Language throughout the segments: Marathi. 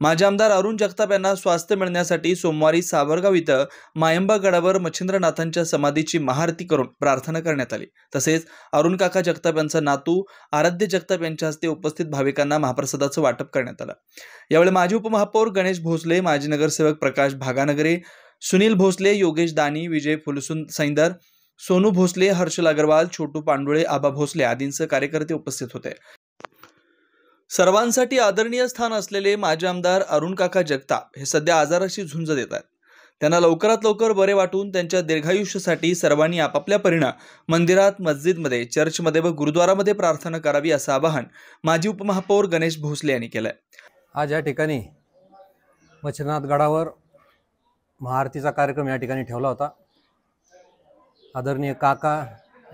माजी आमदार अरुण जगताप यांना स्वास्थ्य मिळण्यासाठी सोमवारी सावरगाव इथं मायंबा गडावर मच्छिंद्रनाथांच्या समाधीची महाआरती करून प्रार्थना करण्यात आली। तसेच अरुण काका जगताप यांचा नातू आराध्य जगताप यांच्या हस्ते उपस्थित भाविकांना महाप्रसादाचं वाटप करण्यात आलं। यावेळी माजी उपमहापौर गणेश भोसले, माजी नगरसेवक प्रकाश भागानगरे, सुनील भोसले, योगेश दानी, विजय फुलसुंदर, सोनू भोसले, हर्षल अग्रवाल, छोटू पांडुळे, आबा भोसले आदींसह कार्यकर्ते उपस्थित होते। सर्वांसाठी आदरणीय स्थान असलेले माजी आमदार अरुण काका जगताप हे सध्या आजाराशी झुंज देत आहेत। त्यांना लवकरात लवकर बरे वाटून त्यांच्या दीर्घायुष्यासाठी सर्वांनी आपापल्या परीने मंदिरात, मस्जिदमध्ये, चर्चमध्ये व गुरुद्वारामध्ये प्रार्थना करावी असं आवाहन माजी उपमहापौर गणेश भोसले यांनी केलं आहे। आज या ठिकाणी मच्छिंद्रनाथ गडावर महाआरतीचा कार्यक्रम या ठिकाणी ठेवला होता। आदरणीय काका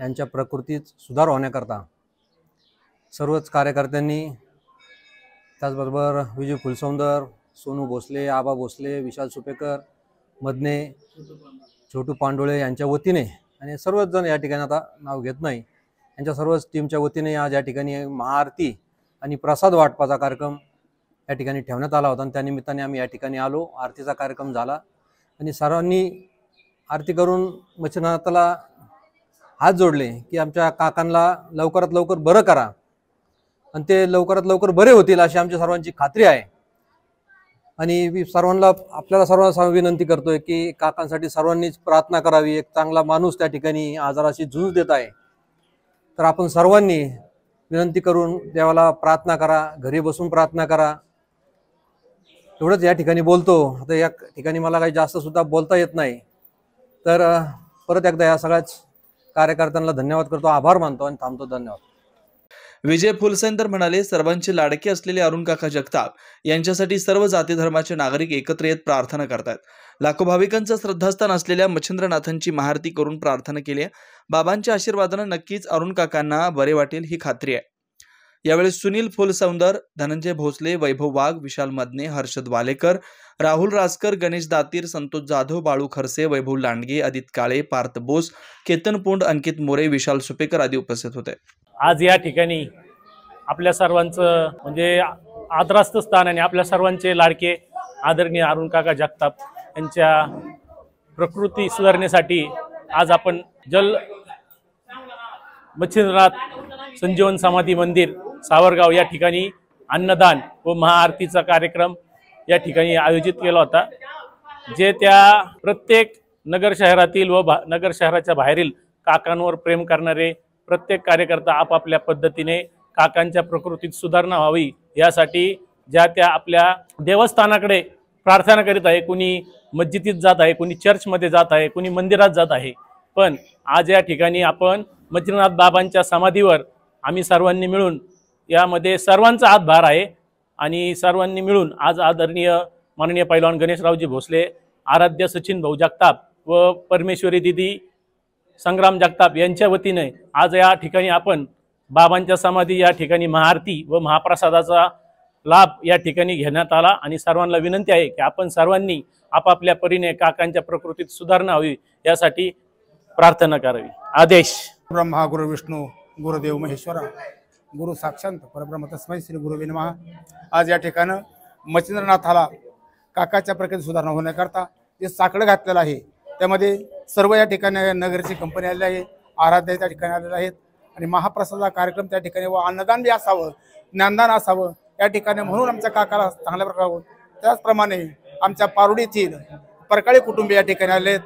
यांच्या प्रकृतीत सुधार होण्याकरता सर्वच कार्यकर्त्यांनी, त्याचबरोबर विजय फुलसुंदर, सोनू भोसले, आबा भोसले, विशाल सुपेकर, मदने, छोटू पांडुळे यांच्या वतीने आणि सर्वच जण या ठिकाणी आता नाव घेत नाही यांच्या सर्वच टीमच्या वतीने आज या ठिकाणी महाआरती आणि प्रसाद वाटपाचा कार्यक्रम या ठिकाणी ठेवण्यात आला होता आणि त्यानिमित्ताने आम्ही या ठिकाणी आलो। आरतीचा कार्यक्रम झाला आणि सर्वांनी आरती करून मच्छिंद्रनाथाला हात जोडले की आमच्या काकांना लवकरात लवकर बरं करा आणि ते लवकरात लवकर बरे होतील अशी आमच्या सर्वांची खात्री आहे। आणि सर्वांना, आपल्याला सर्वांना विनंती करतोय की काकांसाठी सर्वांनीच प्रार्थना करावी। एक चांगला माणूस त्या ठिकाणी आजाराशी झुंज देत आहे, तर आपण सर्वांनी विनंती करून देवाला प्रार्थना करा, घरी बसून प्रार्थना करा। एवढंच या ठिकाणी बोलतो। आता या ठिकाणी मला काही जास्त सुद्धा बोलता येत नाही, तर परत एकदा या सगळ्याच कार्यकर्त्यांना धन्यवाद करतो, आभार मानतो आणि थांबतो। धन्यवाद। विजय फुलसुंदर म्हणाले, सर्वांचे लाडके असलेले अरुण काका जगताप यांच्यासाठी सर्व जाती धर्माचे नागरिक एकत्र येत प्रार्थना करतात। लाखो भाविकांचं श्रद्धास्थान असलेल्या मच्छिंद्रनाथांची महाआरती करून प्रार्थना केली। बाबांच्या आशीर्वादाने नक्कीच अरुण काकांना बरे वाटेल ही खात्री आहे। यावेळी सुनील फुलसुंदर, धनंजय भोसले, वैभव वाघ, विशाल मदने, हर्षद वालेकर, राहुल राजकर, गणेश दातीर, संतोष जाधव, बाळू खरसे, वैभव लांडगे, अदित काळे, पार्थ बोस, केतन पुंड, अंकित मोरे, विशाल सुपेकर आदी उपस्थित होते। आज या ठिकाणी आपल्या सर्वांचं म्हणजे आदरास्थ स्थान आणि आपल्या सर्वांचे लाडके आदरणीय अरुण काका जगताप यांच्या प्रकृती सुधारण्यासाठी आज आपण मच्छिंद्रनाथ संजीवन समाधी मंदिर सावरगाव या ठिकाणी अन्नदान व महाआरतीचा कार्यक्रम या ठिकाणी आयोजित केला होता। जे त्या प्रत्येक नगर शहरातील व नगर शहराच्या बाहेरील काकांवर प्रेम करणारे प्रत्येक कार्यकर्ता आपापल्या पद्धतीने काकांच्या प्रकृतीत सुधारणा व्हावी यासाठी ज्या त्या आपल्या देवस्थानाकडे प्रार्थना करीत आहे। कुणी मस्जिदीत जात आहे, कुणी चर्चमध्ये जात आहे, कुणी मंदिरात जात आहे। पण आज या ठिकाणी आपण मच्छिंद्रनाथ बाबांच्या समाधीवर आम्ही सर्वांनी मिळून, यामध्ये सर्वांचा हातभार आहे आणि सर्वांनी मिळून आज आदरणीय माननीय पैलवान गणेशरावजी भोसले, आराध्य सचिन भाऊ जगताप व परमेश्वरी दिदी संग्राम जगताप यांच्या वतीने आज या ठिकाणी आपण बाबांच्या समाधी या ठिकाणी महाआरती व महाप्रसादाचा लाभ या ठिकाणी घेण्यात आला आणि सर्वांना विनंती आहे की आपण सर्वांनी आपापल्या परीने काकांच्या प्रकृतीत सुधारणा व्हावी यासाठी प्रार्थना करावी। आदेश। ब्रह्मा गुरु विष्णू गुरुदेव महेश्वरा गुरु साक्षात परब्रह्म तस्मै श्री गुरुवे नमः। आज या ठिकाणी मच्छिंद्रनाथाला काकाच्या प्रकृतीत सुधारणा होण्याकरता जे साकडं घातलेलं आहे त्यामध्ये सर्व या ठिकाणी नगरची कंपनी आलेली आहे, आराध्य त्या ठिकाणी आलेले आहेत आणि महाप्रसादा कार्यक्रम त्या ठिकाणी व अन्नदान बी असावं, ज्ञानदान असावं या ठिकाणी, म्हणून आमच्या काकाला चांगल्या प्रकारे। त्याचप्रमाणे आमच्या पारुडीतील परकाळे कुटुंबीय या ठिकाणी आले आहेत।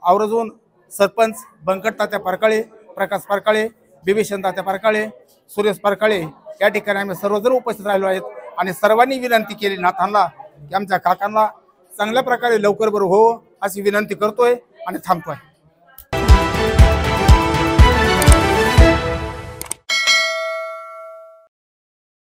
आवर्जून सरपंच बंकट तात्या परकाळे, प्रकाश परकाळे, बिभीषण तात्या परकाळे, सुरेश परकाळे या ठिकाणी आम्ही सर्वजण उपस्थित राहिलो आहेत आणि सर्वांनी विनंती केली नाथांना की आमच्या काकांना चांगल्या प्रकारे लवकर बरं हो अशी विनंती करतोय आणि थांबतोय।